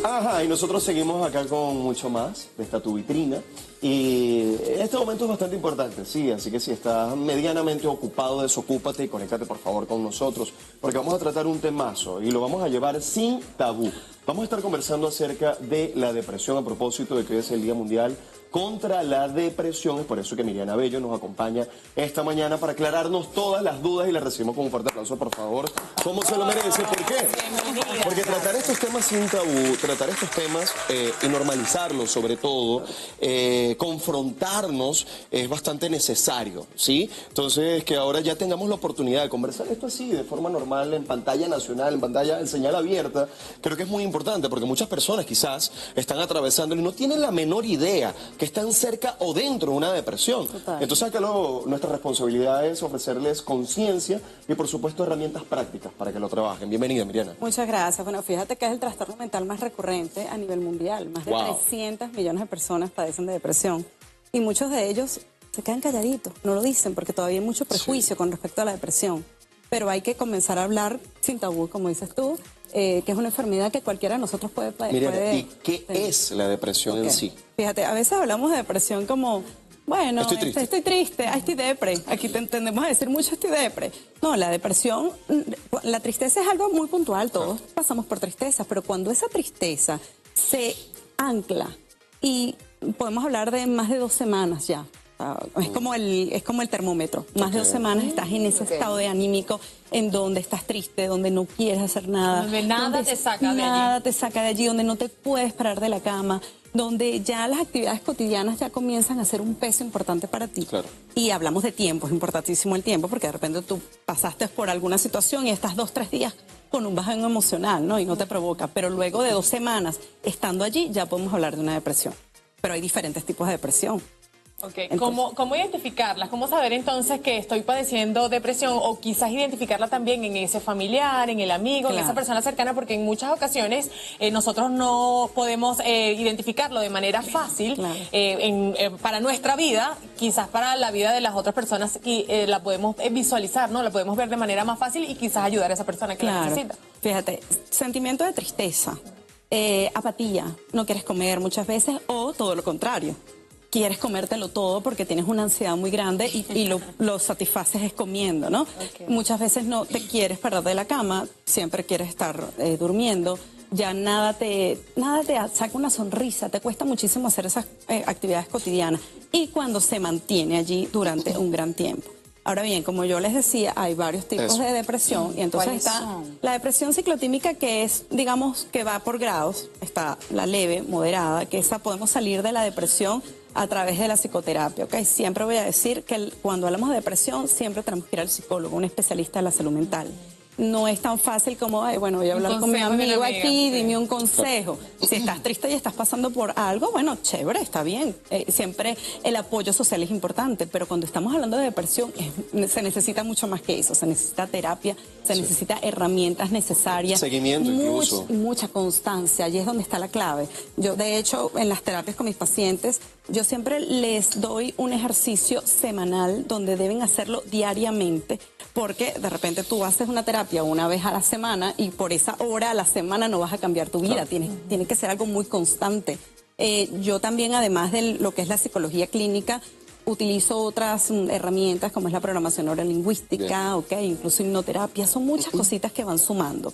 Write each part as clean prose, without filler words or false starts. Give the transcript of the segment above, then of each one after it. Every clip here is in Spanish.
Ajá, y nosotros seguimos acá con mucho más de esta tu vitrina. Y este momento es bastante importante, sí, así que si estás medianamente ocupado, desocúpate y conéctate por favor con nosotros, porque vamos a tratar un temazo y lo vamos a llevar sin tabú. Vamos a estar conversando acerca de la depresión a propósito de que hoy es el Día Mundial contra la Depresión. Es por eso que Miriana Bello nos acompaña esta mañana para aclararnos todas las dudas y la recibimos con un fuerte aplauso, por favor. ¿Cómo se lo merece? ¿Por qué? Porque tratar estos temas sin tabú, tratar estos temas y normalizarlos sobre todo, confrontarnos es bastante necesario, ¿sí? Entonces, que ahora ya tengamos la oportunidad de conversar esto así, de forma normal, en pantalla nacional, en pantalla, en señal abierta, creo que es muy importante porque muchas personas quizás están atravesando y no tienen la menor idea que están cerca o dentro de una depresión. Total. Entonces, acá nuestra responsabilidad es ofrecerles conciencia y, por supuesto, herramientas prácticas para que lo trabajen. Bienvenida, Miriana. Muchas gracias. Bueno, fíjate que es el trastorno mental más recurrente a nivel mundial. Más de 300 millones de personas padecen de depresión. Y muchos de ellos se quedan calladitos, no lo dicen porque todavía hay mucho prejuicio con respecto a la depresión. Pero hay que comenzar a hablar sin tabú, como dices tú, que es una enfermedad que cualquiera de nosotros puede Miriana, ¿y qué es la depresión en sí? Fíjate, a veces hablamos de depresión como... Bueno, estoy triste, estoy depre. Aquí tendemos a decir mucho estoy depre. No, la depresión, la tristeza es algo muy puntual, todos pasamos por tristeza, pero cuando esa tristeza se ancla y podemos hablar de más de 2 semanas ya. Es como el termómetro. Más de 2 semanas estás en ese estado de anímico en donde estás triste, donde no quieres hacer nada. Donde nada te saca de allí. Nada te saca de allí, donde no te puedes parar de la cama, donde ya las actividades cotidianas ya comienzan a ser un peso importante para ti. Claro. Y hablamos de tiempo, es importantísimo el tiempo, porque de repente tú pasaste por alguna situación y estás 2, 3 días con un bajón emocional, ¿no? Y no te provoca. Pero luego de 2 semanas estando allí, ya podemos hablar de una depresión. Pero hay diferentes tipos de depresión. Okay. ¿Cómo identificarlas? ¿Cómo saber entonces que estoy padeciendo depresión o quizás identificarla también en ese familiar, en el amigo, en esa persona cercana? Porque en muchas ocasiones nosotros no podemos identificarlo de manera fácil para nuestra vida, quizás para la vida de las otras personas la podemos visualizar, ¿no? La podemos ver de manera más fácil y quizás ayudar a esa persona que la necesita. Fíjate, sentimiento de tristeza, apatía, no quieres comer muchas veces o todo lo contrario. Quieres comértelo todo porque tienes una ansiedad muy grande y lo satisfaces es comiendo, ¿no? Muchas veces no te quieres parar de la cama, siempre quieres estar durmiendo, ya nada te saca una sonrisa, te cuesta muchísimo hacer esas actividades cotidianas y cuando se mantiene allí durante un gran tiempo. Ahora bien, como yo les decía, hay varios tipos de depresión y entonces está la depresión ciclotímica que es, digamos, que va por grados, está la leve, moderada, que esa podemos salir de la depresión a través de la psicoterapia, ¿ok? Siempre voy a decir que cuando hablamos de depresión siempre tenemos que ir al psicólogo, un especialista de la salud mental. No es tan fácil como, bueno, voy a hablar con mi amigo aquí, dime un consejo. Si estás triste y estás pasando por algo, bueno, chévere, está bien. Siempre el apoyo social es importante, pero cuando estamos hablando de depresión se necesita mucho más que eso. Se necesita terapia, se necesita herramientas necesarias. Seguimiento incluso. Mucha constancia, allí es donde está la clave. Yo, de hecho, en las terapias con mis pacientes, yo siempre les doy un ejercicio semanal donde deben hacerlo diariamente, porque de repente tú haces una terapia una vez a la semana y por esa hora a la semana no vas a cambiar tu vida, tiene que ser algo muy constante. Yo también, además de lo que es la psicología clínica, utilizo otras herramientas como es la programación neurolingüística, incluso hipnoterapia, son muchas cositas que van sumando,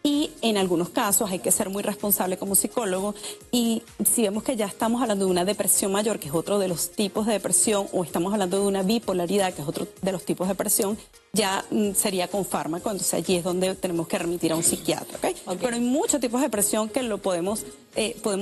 Y en algunos casos hay que ser muy responsable como psicólogo y si vemos que ya estamos hablando de una depresión mayor, que es otro de los tipos de depresión, o estamos hablando de una bipolaridad, que es otro de los tipos de depresión, ya sería con fármaco, entonces allí es donde tenemos que remitir a un psiquiatra, Pero hay muchos tipos de depresión que lo podemos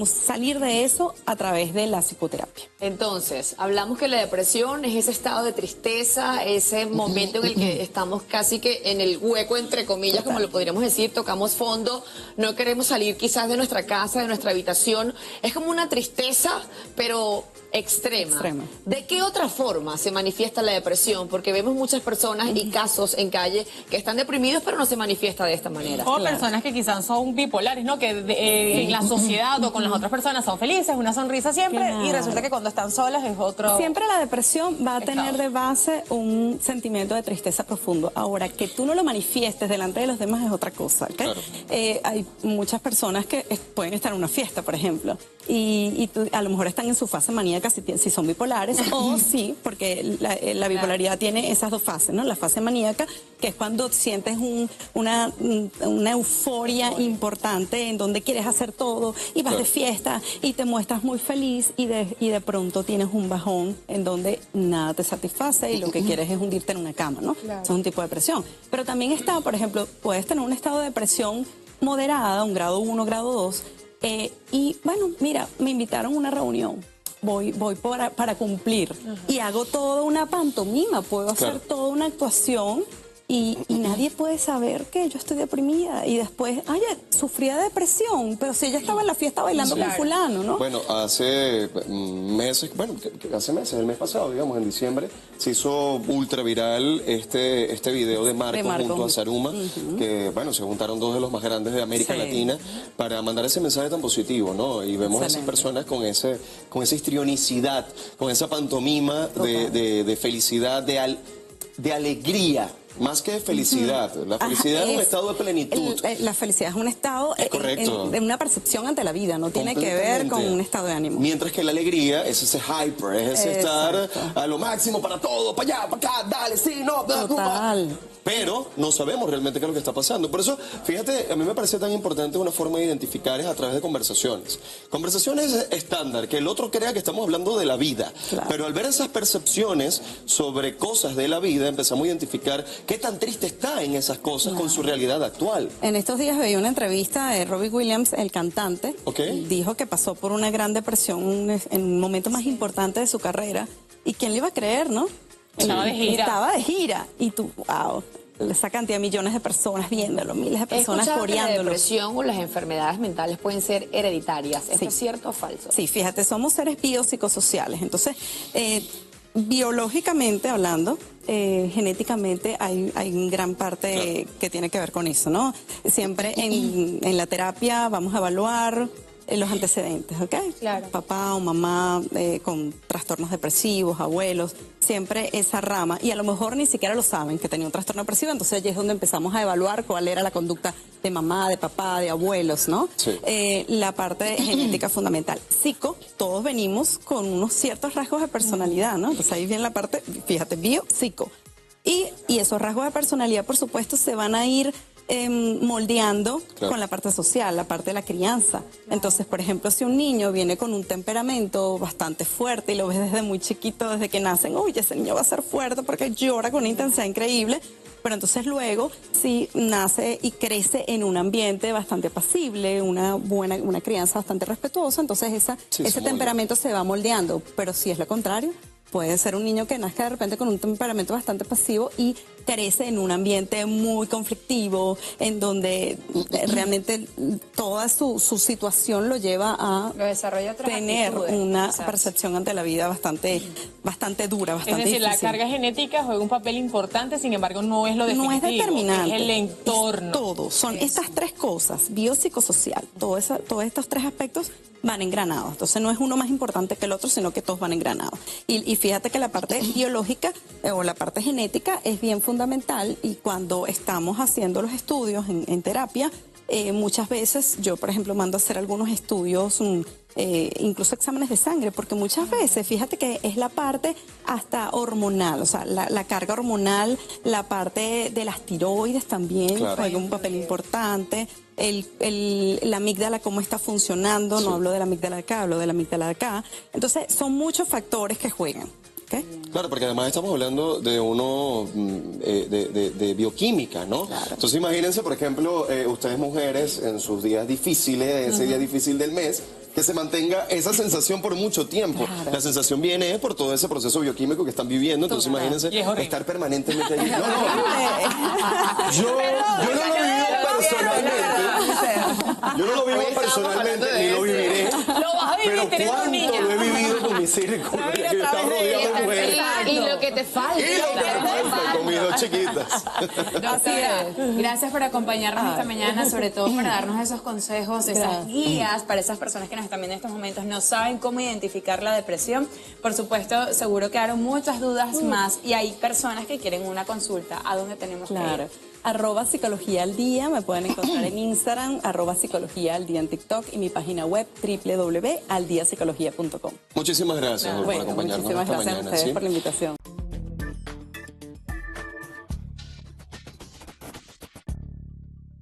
salir de eso a través de la psicoterapia. Entonces, hablamos que la depresión es ese estado de tristeza, ese momento en el que estamos casi que en el hueco, entre comillas, como lo podríamos decir, tocamos fondo, no queremos salir quizás de nuestra casa, de nuestra habitación, es como una tristeza, pero extrema. ¿De qué otra forma se manifiesta la depresión? Porque vemos muchas personas y casos en calle que están deprimidos, pero no se manifiesta de esta manera. O personas que quizás son bipolares, ¿no? Que en la sociedad sociedad o con las otras personas son felices, una sonrisa siempre, Claro. y resulta que cuando están solas es otro. Siempre la depresión va a tener estado. de base un sentimiento de tristeza profundo. Ahora, que tú no lo manifiestes delante de los demás es otra cosa. ¿Ok? Claro. Hay muchas personas que pueden estar en una fiesta, por ejemplo, y a lo mejor están en su fase maníaca si son bipolares, o sí, porque la bipolaridad tiene esas dos fases, ¿no? La fase maníaca, que es cuando sientes una euforia importante en donde quieres hacer todo y vas de fiesta y te muestras muy feliz y de pronto tienes un bajón en donde nada te satisface y lo que quieres es hundirte en una cama, ¿no? Eso es un tipo de depresión. Pero también está, por ejemplo, puedes tener un estado de depresión moderada, un grado 1, grado 2, y bueno, mira, me invitaron a una reunión. Voy para cumplir y hago toda una pantomima, puedo hacer toda una actuación y nadie puede saber que yo estoy deprimida y después, sufría de depresión, pero si ella estaba en la fiesta bailando con fulano, ¿no? Bueno, hace meses, hace meses, el mes pasado, digamos, en diciembre, se hizo ultra viral este video de Marco junto a Saruma, que, bueno, se juntaron dos de los más grandes de América Latina para mandar ese mensaje tan positivo, ¿no? Y vemos a esas personas con esa histrionicidad, con esa pantomima de felicidad, de alegría. Más que de felicidad. La felicidad es un estado de plenitud. La felicidad es un estado correcto. de una percepción ante la vida, no tiene que ver con un estado de ánimo. Mientras que la alegría es ese hyper, es ese estar a lo máximo para todo, para allá, para acá, dale, sí, no, Total. Pero no sabemos realmente qué es lo que está pasando. Por eso, fíjate, a mí me parece tan importante una forma de identificar es a través de conversaciones. Conversaciones estándar, que el otro crea que estamos hablando de la vida. Claro. Pero al ver esas percepciones sobre cosas de la vida, empezamos a identificar qué tan triste está en esas cosas con su realidad actual. En estos días veía una entrevista de Robbie Williams, el cantante. Dijo que pasó por una gran depresión en un momento más importante de su carrera. ¿Y quién le iba a creer, no? Estaba de gira. Estaba de gira. Y tú, wow, esa cantidad de millones de personas viéndolo, miles de personas coreándolo. La depresión o las enfermedades mentales pueden ser hereditarias. ¿Esto es cierto o falso? Sí, fíjate, somos seres biopsicosociales. Entonces, biológicamente hablando, genéticamente hay gran parte que tiene que ver con eso, ¿no? Siempre en la terapia vamos a evaluar los antecedentes, ¿ok? Claro. Papá o mamá con trastornos depresivos, abuelos, siempre esa rama, y a lo mejor ni siquiera lo saben que tenía un trastorno depresivo, entonces allí es donde empezamos a evaluar cuál era la conducta de mamá, de papá, de abuelos, ¿no? Sí. La parte genética fundamental. Psico, todos venimos con unos ciertos rasgos de personalidad, ¿no? Entonces ahí viene la parte, fíjate, bio, psico. Y esos rasgos de personalidad, por supuesto, se van a ir moldeando con la parte social, la parte de la crianza. Entonces, por ejemplo, si un niño viene con un temperamento bastante fuerte y lo ves desde muy chiquito, desde que nacen, uy, ese niño va a ser fuerte porque llora con una intensidad increíble, pero entonces luego, si nace y crece en un ambiente bastante apacible, una crianza bastante respetuosa, entonces ese temperamento se va moldeando. Pero si es lo contrario, puede ser un niño que nazca de repente con un temperamento bastante pasivo y crece en un ambiente muy conflictivo, en donde realmente toda su situación lo lleva a tener una percepción ante la vida bastante dura, bastante difícil. difícil. La carga genética juega un papel importante, sin embargo, no es lo definitivo. No es determinante. Es el entorno. Es todo. Son estas tres cosas, biopsicosocial. Todos estos tres aspectos van engranados. Entonces no es uno más importante que el otro, sino que todos van engranados. Y fíjate que la parte biológica o la parte genética es bien fundamental, y cuando estamos haciendo los estudios en terapia, muchas veces yo, por ejemplo, mando a hacer algunos estudios, incluso exámenes de sangre, porque muchas veces, fíjate que es la parte hasta hormonal, o sea, la carga hormonal, la parte de las tiroides también juega un papel importante. La amígdala, cómo está funcionando, no hablo de la amígdala de acá, hablo de la amígdala de acá. Entonces, son muchos factores que juegan. ¿Okay? Claro, porque además estamos hablando de de bioquímica, ¿no? Claro. Entonces imagínense, por ejemplo, ustedes mujeres en sus días difíciles, ese día difícil del mes, que se mantenga esa sensación por mucho tiempo. Claro. La sensación viene por todo ese proceso bioquímico que están viviendo, entonces imagínense estar permanentemente allí. Yo no lo vivo personalmente. Yo no lo vivo personalmente, ni lo viviré. vas a vivir Pero teniendo un cuánto niño. lo he vivido con mi circo, que yo estaba rodeado de mujeres. Y lo que te falta. Y lo que me falta con mis dos chiquitas. Doctora, gracias por acompañarnos esta mañana, sobre todo para darnos esos consejos, esas guías para esas personas que nos están viendo en estos momentos, no saben cómo identificar la depresión. Por supuesto, seguro quedaron muchas dudas más y hay personas que quieren una consulta. ¿A dónde tenemos que ir? @psicología al día, me pueden encontrar en Instagram, @psicología al día en TikTok y mi página web www.aldiapsicología.com. Muchísimas gracias por acompañarnos muchísimas esta gracias a mañana. ustedes ¿sí? por la invitación.